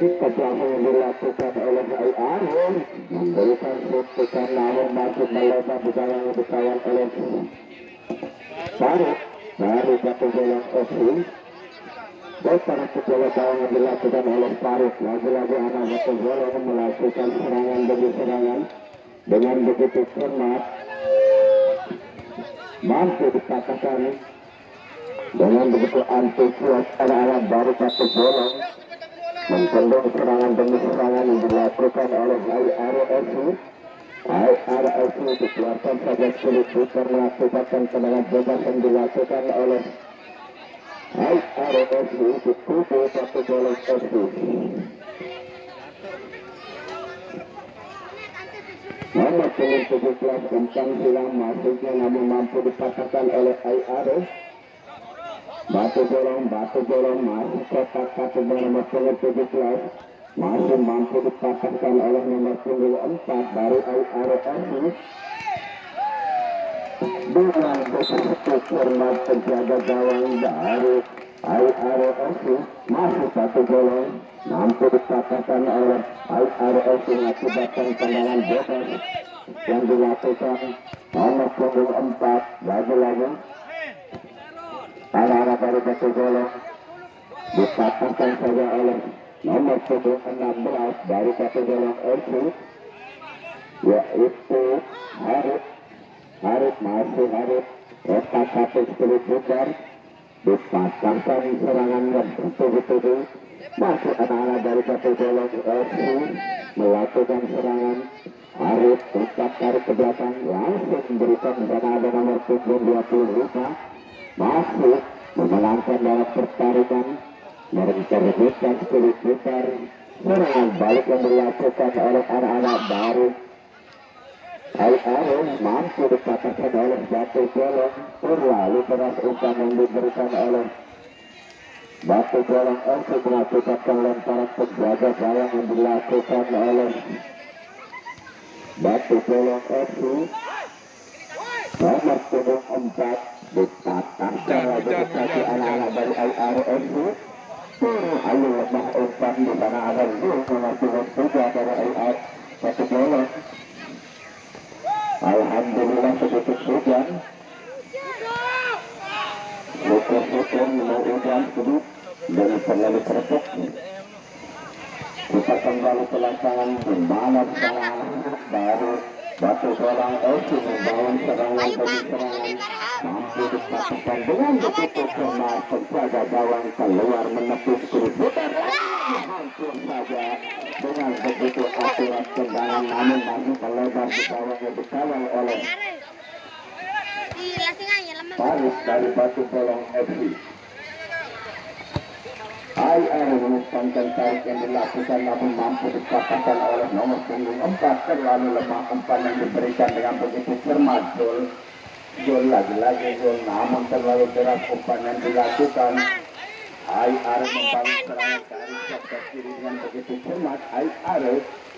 Kejamu dilakukan oleh Arun memberikan suntikan namun masih melebar di gawang oleh Farid dari satu golong Osi. Besar kepala gawang dilakukan oleh Farid. Lagi-lagi anak satu golong melakukan serangan demi serangan dengan begitu cermat, mampu dikatakan dengan begitu antusias anak-anak dari satu golong menggolong serangan demi serangan yang dilakukan oleh IRFC. IRFC dikeluarkan saja sulit putar mengakibatkan tendangan bebas yang dilakukan oleh IRFC di kubu satu golong FC. Nomor 17 Bintang Silang masuknya namun mampu dipatahkan oleh IRFC. Batu golong masih kotak satu nomor 17 masih mampu dipatahkan oleh nomor 4 dari IRFC. Dengan begitu cermat penjaga gawang dari IRFC masih satu golong mampu dipatahkan oleh IRFC mengakibatkan tendangan bebas yang dilakukan nomor 4 lagi-lagi. Anak-anak dari satu golong dipatahkan saja oleh nomor 16 dari satu golong FC, yaitu Harip masih otak satu sulit putar dipatahkan serangannya betul-betul masih anak-anak dari satu golong FC melakukan serangan. Harip tetap tarik ke belakang langsung memberikan ada nomor 25 masih memenangkan dalam pertarungan merencanakan sulit putar serangan balik yang dilakukan oleh anak-anak baru Arun mampu dikatakan oleh Batu Golong terlalu keras umpan yang diberikan oleh Batu Golong untuk mengakibatkan lemparan penjaga gawang yang dilakukan oleh Batu Golong FC. Nomor 4 dipatahkan lagi kaki anak-anak dari IRFC. Ayo lemah umpan di sana ada nomor 3 dari IR Batu Golong. Alhamdulillah sedikit hujan. Syukur-syukur mau hujan sedikit dan terlalu terpuk. Kita kembali ke lapangan di mana serangan baru Batu Golong FC membangun serangan demi serangan mampu dipatahkan dengan begitu cermat penjaga gawang keluar menepis kulit putar hampir saja dengan begitu akurat tendangan namun masih melebar di gawang yang dikawal oleh Farid dari Batu Golong FC. IR menekankan tarik yang dilakukan namun mampu dipatahkan oleh nomor 4 terlalu lemah umpan yang diberikan dengan begitu cermat. Gol lagi-lagi gol namun terlalu keras umpan yang dilakukan. IR membangun serangan dari sektor kiri dengan begitu cermat. IR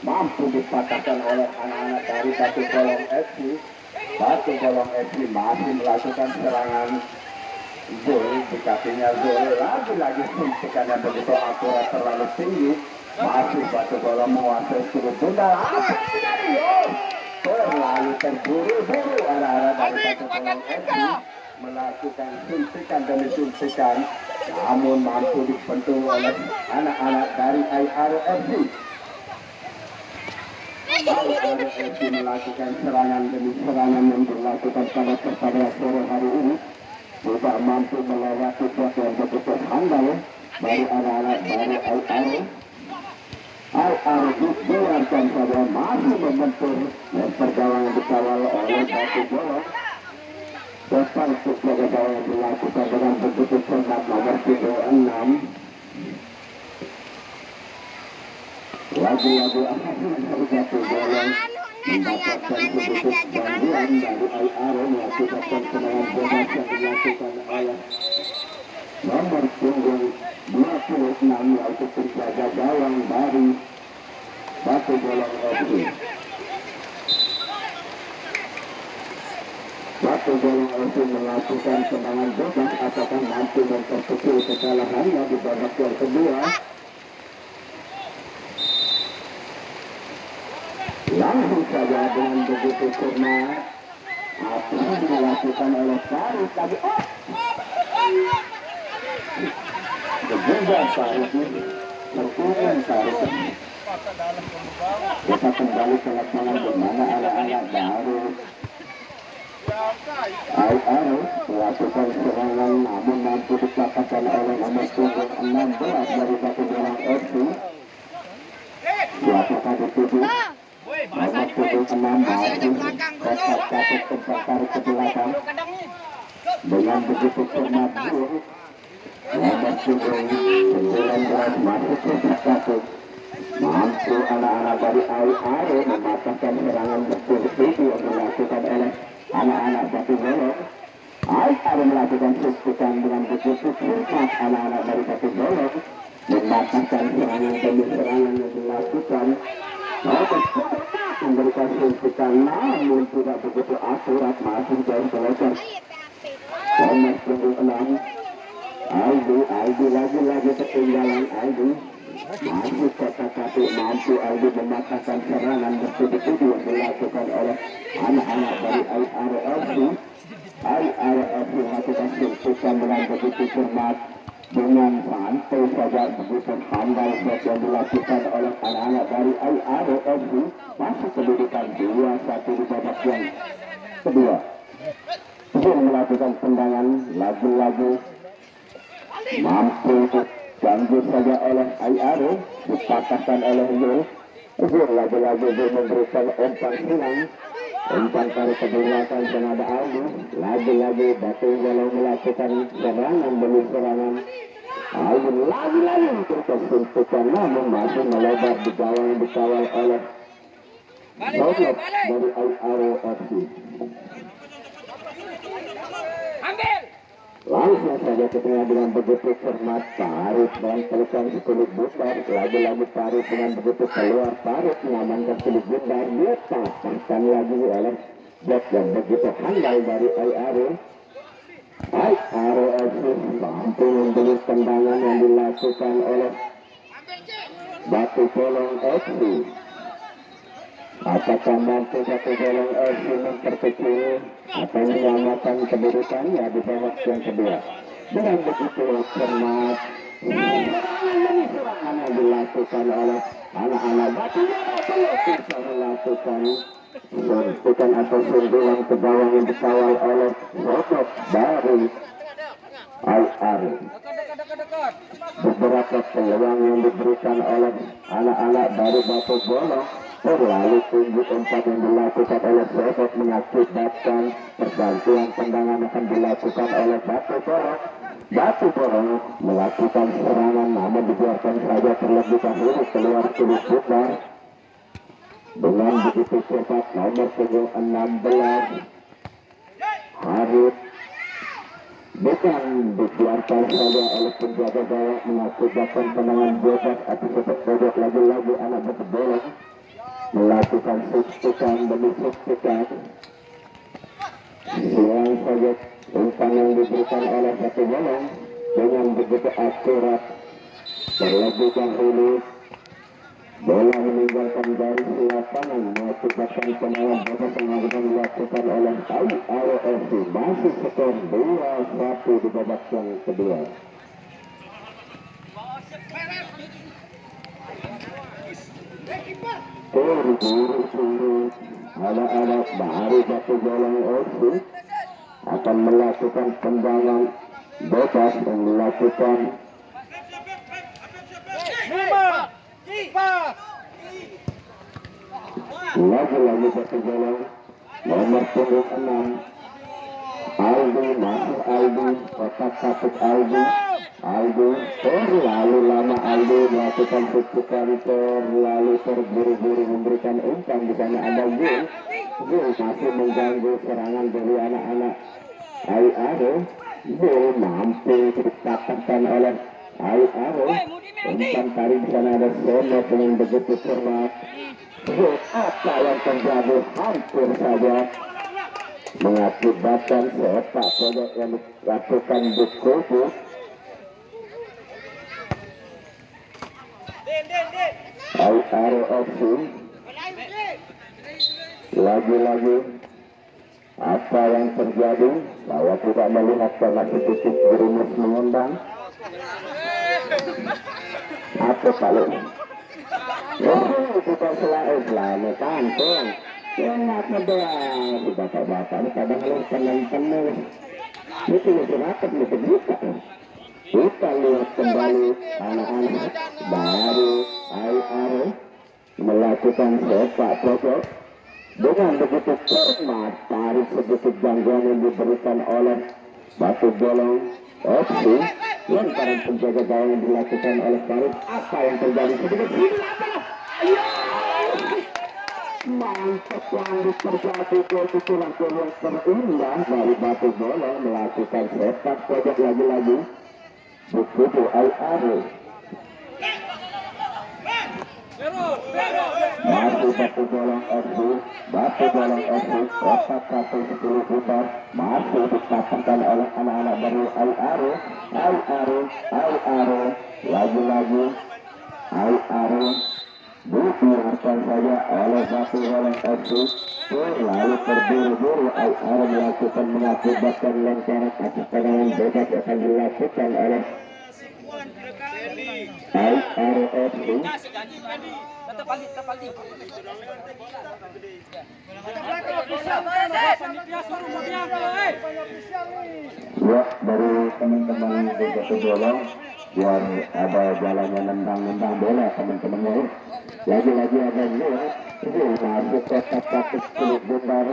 mampu dipatahkan oleh anak-anak dari Batu Golong FC. Batu Golong FC masih melakukan serangan. Zul di kakinya Zul lagi-lagi suntikan yang begitu akurat terlalu tinggi masih Batu Golong menguasai sudut tunggal terlalu terburu-buru arah-arah dari Batu Golong FC melakukan suntikan demi suntikan namun mampu dipentul oleh anak-anak dari IRFC. IRFC melakukan serangan demi serangan yang dilakukan pada sore hari ini tidak mampu melewati suatu yang begitu handal dari anak-anak dari IR dibiarkan saja masih membentur pergaulan yang dikawal oleh Batu Golong. Depan sebagai gawang yang dilakukan dengan begitu cermat nomor 6. Lagi-lagi dari Batu Golong mendapatkan sedikit gangguan dari IR mengakibatkan serangan bebas yang dilakukan oleh nomor punggung 26 yaitu penjaga gawang dari Batu Golong FC. Batu Golong FC melakukan serangan bebas apakah mampu memperkecil kekalahannya di babak yang kedua. langsung saja dengan begitu cermat apa yang dilakukan oleh Farid lagi. Kemudian Farid berkurang Farid. Kita kembali ke lapangan di mana anak-anak baru Al-Aro melakukan serangan namun mampu dikatakan oleh nomor punggung 16 dari Batu Bolang FC. Siapakah dituju? Nomor punggung 16 kotak kasus terbakar ke belakang dengan begitu cermat buruk. Nomor punggung 19 masuk ke kasus. Mampu anak-anak dari Al-Aro mematahkan serangan betul-betul yang dilakukan oleh anak-anak Batu Bolong. Al-Aro melakukan suntikan dengan begitu cermat anak-anak dari Batu Bolong mematahkan serangan demi serangan yang dilakukan. Memberikan suntikan namun tidak begitu akurat, masih jauh keluar. Nomor punggung 6 Aldi lagi-lagi ketinggalan. Aldi masih kata-kata mampu Aldi mematahkan serangan betul-betul yang dilakukan oleh anak-anak dari Al-Aro FC. Al-Aro FC melakukan suntikan dengan begitu cermat dengan santai saja, begitu handal yang dilakukan oleh anak-anak dari Al-Aro FC. Masih kedudukan 2-1 di babak yang kedua. Zul melakukan tendangan lagi-lagi mampu ganggu saja oleh Al-Aro, dipatahkan oleh Zul lagi-lagi Zul memberikan umpan silang, umpan tarik ke belakang dan ada Aldi lagi-lagi Batu Bolong melakukan serangan demi serangan. Aldi lagi-lagi memberikan suntikan namun masih melebar di gawang yang dikawal oleh Soblok dari Al-Aro FC. Langsung saja kita dengan begitu cermat Farid dan pelukan kulit bundar. Lagi-lagi Farid dengan begitu keluar Farid mengamankan kulit bundar. Dia patahkan lagi oleh blok yang begitu handal dari Al-Aro. Al-Aro FC mampu membeli tendangan yang dilakukan oleh Batu Bolong FC. Apakah mampu Batu Bolong FC memperkecil atau menyamakan kedudukannya di babak yang kedua? Dengan begitu cermat serangan yang dilakukan oleh anak-anak Batu Bolong bisa melakukan suntikan atau sundulan ke gawang yang dikawal oleh Soblok dari Al-Aro. Beberapa peluang yang diberikan oleh anak-anak dari Batu Bolong terlalu tinggi, umpan yang dilakukan oleh Soblok mengakibatkan pergantian tendangan akan dilakukan oleh Batu Bolong. Batu Bolong melakukan serangan namun dibiarkan saja terlebih dahulu keluar kulit bundar. Dengan begitu cepat nomor punggung 16 Harith bukan dibiarkan saja oleh penjaga gawang mengakibatkan tendangan bebas atau sepak bebas. Lagi-lagi anak Batu Bolong melakukan suntikan demi suntikan. Silang saja umpan yang diberikan oleh Batu Bolong dengan begitu akurat. Terlebih dahulu bola meninggalkan garis lapangan mengakibatkan tendangan bebas yang akan dilakukan oleh Al-Aro FC. Masih skor 2-1 di babak yang kedua. Terburu-buru anak-anak dari Batu Bolong FC akan melakukan tendangan bebas yang dilakukan lagi-lagi Batu Bolong nomor punggung 6 Aldi, masih Aldi, kotak kasus Aldi terlalu lama Aldi melakukan suntikan, terlalu terburu-buru memberikan umpan. Di sana ada Zul masih mengganggu serangan dari anak-anak Al-Aro. Zul mampu dikatakan oleh Al-Aro. Umpan tarik di sana ada Sono dengan begitu cermat. Zul apa yang terjadi hampir saja mengakibatkan sepak bola yang dilakukan di kubu Al-Aro FC. Lagi-lagi apa yang terjadi? Saya tidak melihat karena titik gerimis mengundang. Apa kalau kita selalu kampung enak doang di bapak-bapak kadang lu tenang-tenang itu rapat itu buka kita lihat kembali anak-anak baru air melakukan sepak pojok dengan begitu cermat tarik sedikit gangguan yang diberikan oleh Batu Bolong FC lantaran penjaga gawang yang dilakukan oleh Farid. Apa yang terjadi sedikit mantap yang terjadi kebetulan yang terindah dari Batu Bolong melakukan sepak pojok lagi-lagi begitu Al-Ari masih Batu Bolong FC kotak satu 10 putar masih dikatakan oleh anak-anak dari Al-Ari lagi-lagi Al-Ari dibiarkan saja oleh Batu Bolong FC lalu terburu-buru Al-Ari melakukan mengakibatkan lengkaran atas tendangan bebas akan dilakukan oleh Al-Ari FC. Ya, dari teman-teman di Batu Bolong biar ada jalannya nendang-nendang bola teman-teman. Lagi-lagi ada ini masuk kotak-kotak kulit bundar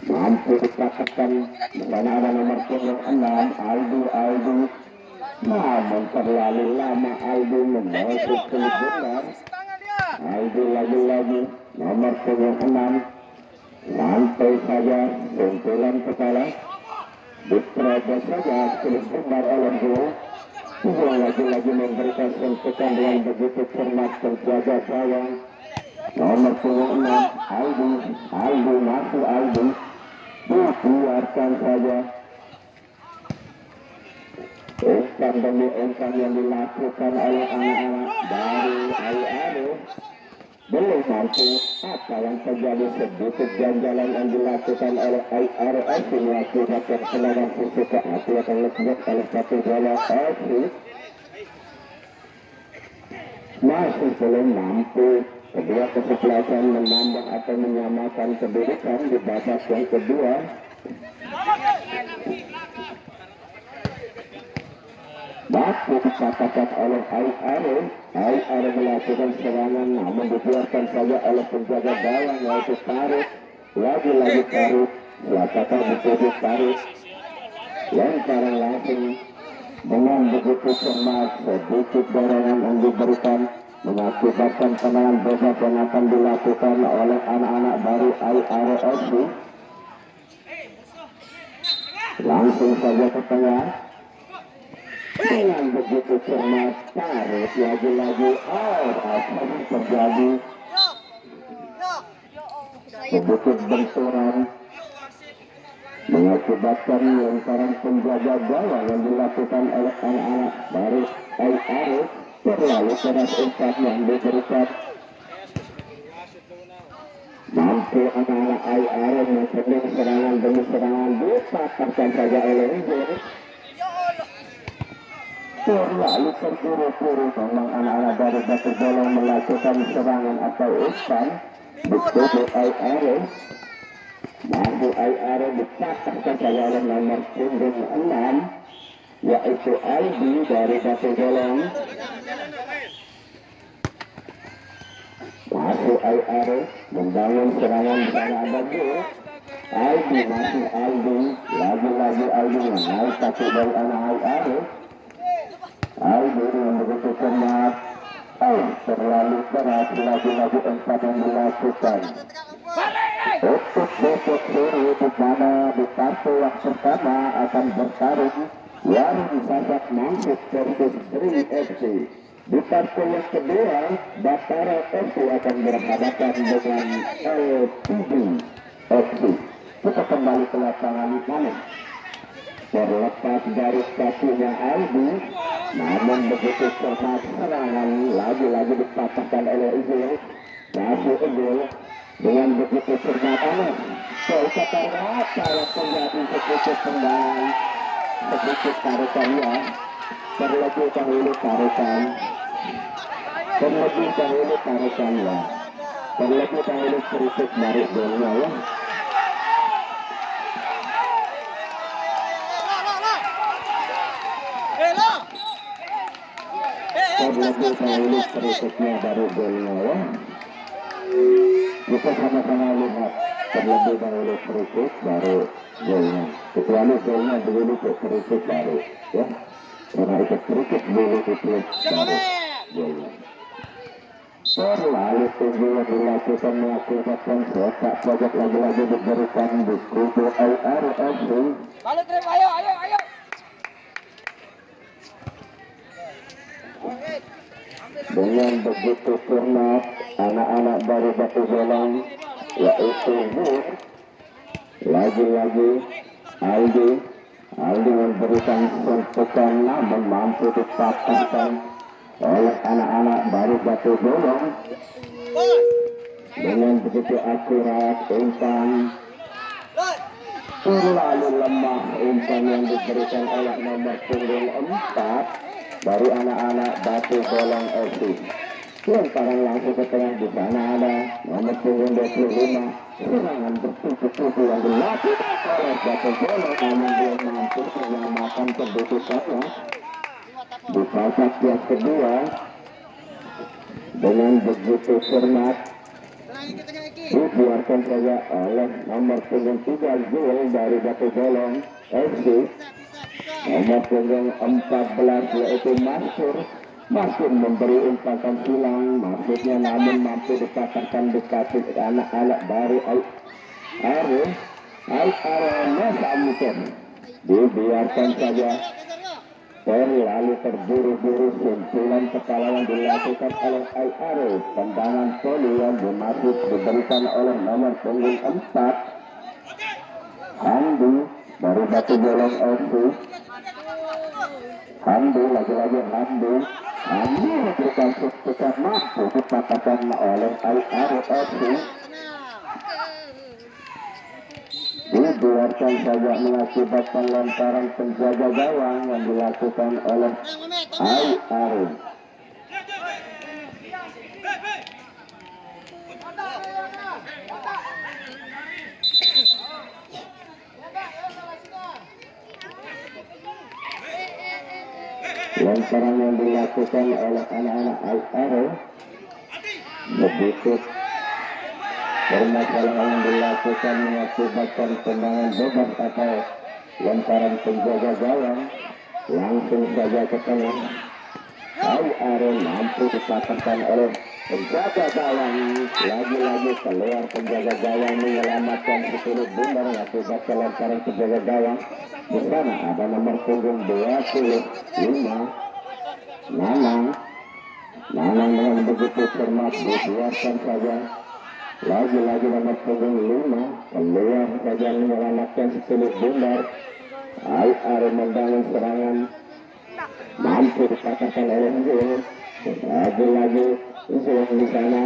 mampu dikatakan di sana ada nomor 6 Aldo namun terlalu lama Aldo memasuk kulit bundar. Aldo lagi-lagi nomor 6 santai saja benturan kepala diterobos saja kulit bundar oleh Gol lagi-lagi memberikan sentuhan dengan begitu cermat penjaga gawang nomor 6 Aldo masuk Aldo dibiarkan saja umpan demi umpan yang dilakukan oleh anak-anak dari Al-Ari belum mampu. Apa yang terjadi sedikit ganjalan yang dilakukan oleh Al-Ari FC mengakibatkan serangan fisik ke hati akan lepas oleh Batu Bolong FC masih belum mampu kedua kesebelasan menambah atau menyamakan kedudukan di babak yang kedua. Batu dikatakan oleh Al-Ari melakukan serangan namun dibiarkan saja oleh penjaga gawang yaitu Farid. Lagi-lagi Farid melakukan betul Farid lemparan langsung dengan begitu cermat sedikit dorongan yang diberikan mengakibatkan tendangan bebas yang akan dilakukan oleh anak-anak baru Al-Ari FC. Langsung saja ke tengah dengan begitu cermat tarik lagi-lagi apa yang terjadi sedikit benturan mengakibatkan lemparan penjaga gawang yang dilakukan oleh anak-anak baru Al-Ari terlalu keras umpan yang diberikan mampu anak-anak Al-Ari mencetak serangan demi serangan dipatahkan saja oleh Rizal. Terlalu terburu-buru memang anak-anak dari Batu Bolong melakukan serangan atau umpan betul Al-Ari mampu Al-Ari dipatahkan saja oleh nomor 6 yaitu Aldi dari Batu Bolong. Masuk Al-Ari membangun serangan di sana ada gol. Aldi masih Aldi lagi-lagi Aldi menaik satu dari anak Al-Ari. Aldi yang begitu cermat terlalu keras lagi-lagi umpan yang dilakukan untuk besok sore di mana di kartu yang pertama akan bertarung yang disasat Mansuk versus Sri FC. Di partai yang kedua Batara FC akan berhadapan dengan LTB FC. Kita kembali ke lapangan mana terlepas dari kakinya Aldi namun begitu cermat serangan lagi-lagi dipatahkan oleh Izil masuk Izil Dengan begitu cermatnya Polka Targa saya terjadi sedikit tendangan sedikit tarikannya terlebih dahulu tarikan ya terlebih dahulu sedikit dari golnya ya terlebih dahulu sedikitnya dari golnya ya kita sama-sama lihat terlebih dahulu sedikit baru golnya kecuali golnya dulu sedikit baru ya karena itu sedikit dulu itu baru golnya terlalu tunggu yang dilakukan mengakibatkan kotak pojok lagi-lagi diberikan di kubu LRFC balik Rif, ayo dengan begitu cermat anak-anak dari Batu Bolang yaitu Nur lagi-lagi Aldi memberikan sentuhan namun mampu dipatahkan oleh anak-anak dari Batu Bolang dengan begitu akurat umpan terlalu lemah umpan yang diberikan oleh nomor punggung 4 dari anak-anak Batu Bolang FC. Lemparan langsung ke tengah di sana ada nomor punggung 25 serangan bertujuh-tujuh yang dilakukan oleh Batu Bolang namun belum mampu menyelamatkan kedudukannya di babak yang kedua dengan begitu cermat dibiarkan saja oleh nomor punggung 3 Zul dari Batu Bolang FC. Nomor punggung 14 yaitu Masur memberi umpan silang maksudnya namun mampu dikatakan dekat anak-anak dari Al-Aramasamukun dibiarkan saja terlalu terburu-buru suntulan kepala yang dilakukan oleh Al-Aro tendangan poli yang dimasuk diberikan oleh nomor punggung 4 Handi dari Batu Bolang FC. Handi lagi-lagi Handi memberikan suntukan mampu dikatakan oleh Al-Aro FC. Dibiarkan saja mengakibatkan lemparan penjaga gawang yang dilakukan oleh Al-Aro. Lemparan yang dilakukan oleh anak-anak Al-Aro begitu permasalahan yang dilakukan mengakibatkan tendangan bebas atau lemparan penjaga gawang langsung saja ke tengah. Al-Aro mampu dikatakan oleh penjaga gawang lagi-lagi keluar penjaga gawang menyelamatkan Philip Bundar mengakibatkan lemparan penjaga gawang. Di sana ada nomor punggung 25 Nanang dengan begitu cermat dibiarkan saja lagi-lagi nomor punggung 5 keluar saja menyelamatkan Philip Bundar. Al-Aro membangun serangan mampu dikatakan oleh Zul lagi-lagi Zul di sana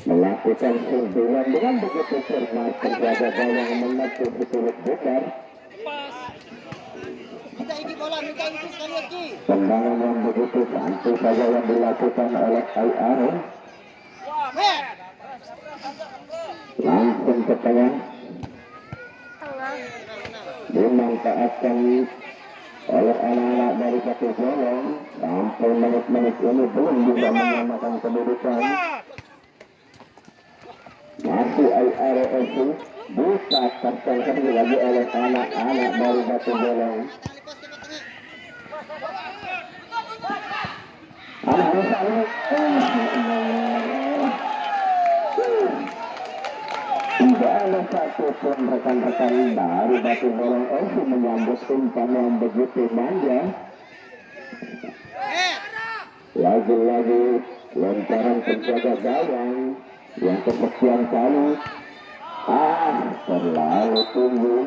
melakukan sundulan dengan begitu cermat penjaga gawang menepu Philip Bundar. Tendangan yang begitu santai saja yang dilakukan oleh Al-Aro langsung ke tengah dimanfaatkan oleh anak-anak dari Batu Bolang. Sampai menit-menit ini belum bisa menyamakan kedudukan. Masih Al-Aro FC bisa tertangkap lagi oleh anak-anak dari Batu Bolang. Tidak ada satupun rekan-rekan dari Batu Bolang FC menyambut umpan yang begitu manja. Lagi-lagi lemparan penjaga gawang yang kesekian kali terlalu tinggi.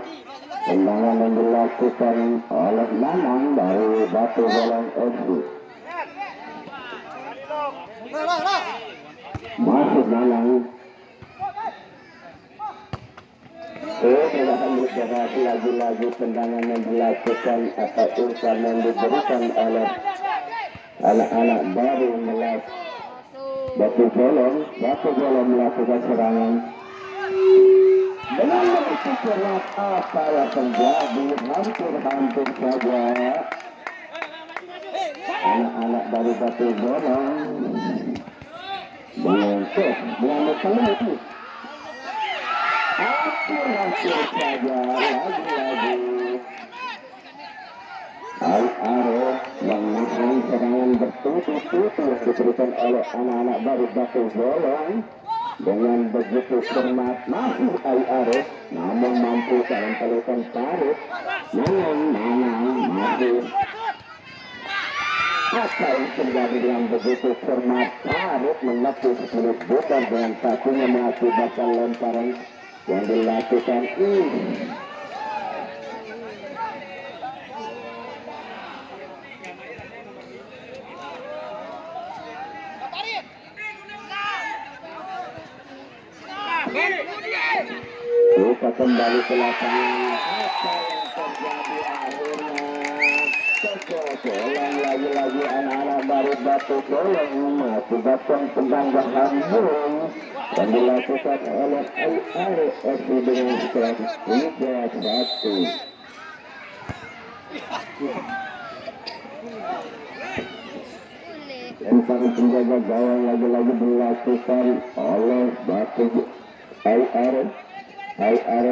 Tendangan yang dilakukan oleh Nanang dari Batu Bolang FC. Masuk Nanang Silakan bergerak lagi-lagi tendangan yang dilakukan atau umpan yang diberikan oleh anak-anak baru melas Batu Golong melakukan serangan dengan begitu keras apa yang terjadi hampir-hampir saja anak-anak dari Batu Golong mengambil penalti. Hampir saja lagi-lagi Al-Arif menang serangan bertutur-tutur yang diberikan oleh anak-anak baru Batu Golong. Dengan begitu cermat masih Al-Arif namun mampu dalam pelukan tarik Nanang masih apa yang terjadi dengan begitu cermat tarik menepis mulut bukan dengan kakinya mengakibatkan lemparan yang dilakukan kita kembali ke lapangan apa yang terjadi akhirnya kecocolan lagi-lagi anak-anak baru Batu Golong mengakibatkan pengganggahan burung yang dilakukan oleh Al-Arif FC dengan skor 3-1. Lemparan penjaga gawang lagi-lagi dilakukan oleh Batu Al-Arif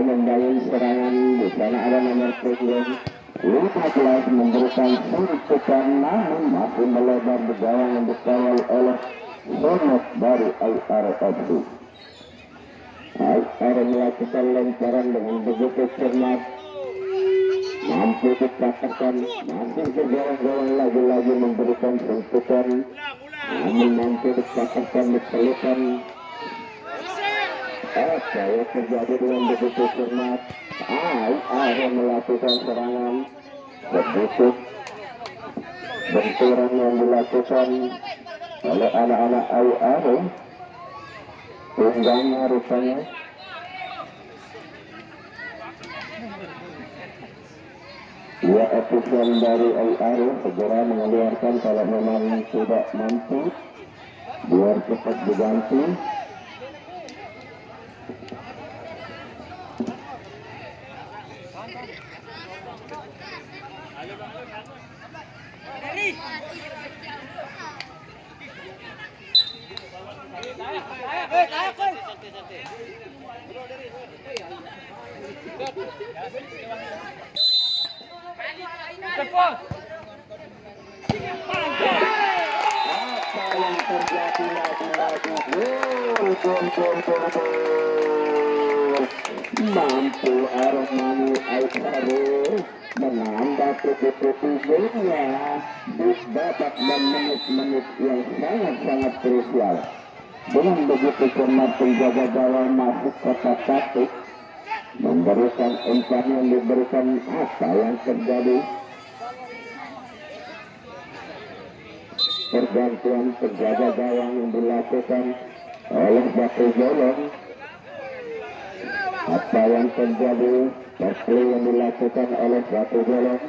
membangun serangan. Di sana ada nomor punggung 15 memberikan suntikan namun masih melebar di gawang yang dikawal oleh Sonok dari Al-Arif FC. Al-Arif melakukan lemparan dengan begitu cermat mampu dikatakan masih bergawang-gawang lagi-lagi memberikan suntikan namun mampu dikatakan dipelukan. Apa yang terjadi dengan begitu cermat Al-Arif melakukan serangan begitu benturan yang dilakukan oleh anak-anak Al-Arif tunggangnya rupanya ya ofisial dari Al-Arif segera mengeluarkan kalau memang tidak mampu biar cepat diganti. Mampu Armani Al-Arif menambah tubuh-tubuhnya di babak dan menit-menit yang sangat-sangat krusial. Dengan begitu cermat penjaga gawang masuk kotak satu memberikan umpan yang diberikan apa yang terjadi. Pergantian penjaga gawang yang dilakukan oleh Batu Golong. Apa yang terjadi tackle yang dilakukan oleh Batu Golong.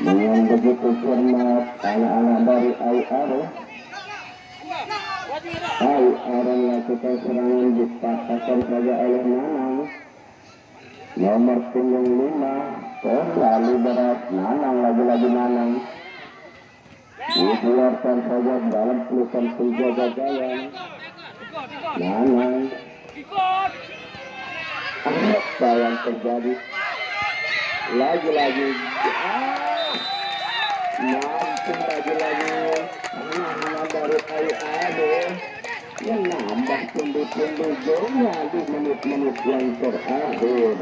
Dengan begitu cermat anak-anak dari Al-Arif melakukan serangan dipatahkan saja oleh Nanang nomor punggung 5 kembali berat Nanang lagi-lagi Nanang dikeluarkan saja dalam pelukan penjaga gawang Nanang. Apa yang terjadi lagi-lagi mampu lagi-lagi anak-anak dari Al-Arif menambah pundi-pundi golnya di menit-menit yang terakhir.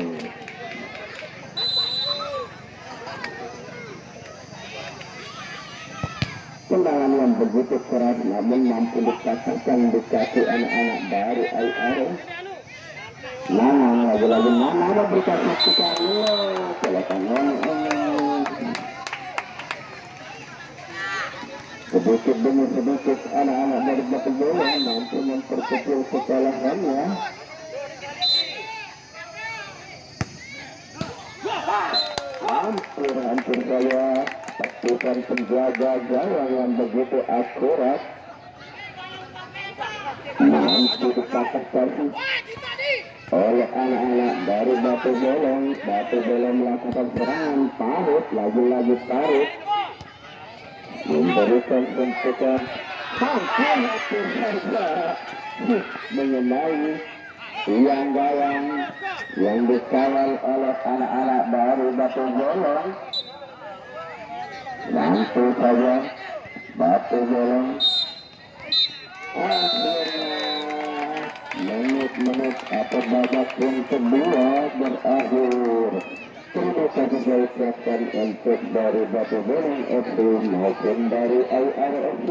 Tendangan yang begitu keras namun mampu dikatakan di kaki anak-anak baru Al-Arif Nanang lagi-lagi Nanang memberikan satu kali silakan sedikit demi sedikit anak-anak dari Batu Bolong mampu memperkecil kekalahannya. Hampir saya taktikan penjaga gawang yang begitu akurat mampu dikatakan oleh anak-anak dari Batu Bolong. Batu Bolong melakukan serangan Parut, lagi-lagi Parut memberikan sentuhan hampir saja mengenai tiang gawang yang dikawal oleh anak-anak dari Batu Bolong. Mampu saja Batu Bolong akhirnya menit-menit atau babak yang kedua berakhir. Terima kasih saya ucapkan untuk dari Batu Bolong FC maupun dari IRFC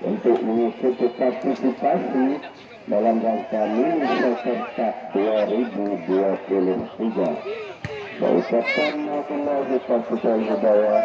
untuk mengikuti partisipasi dalam rangka Mini Soccer Cup 2023. Saya ucapkan wabillahi taufiq wal hidayah.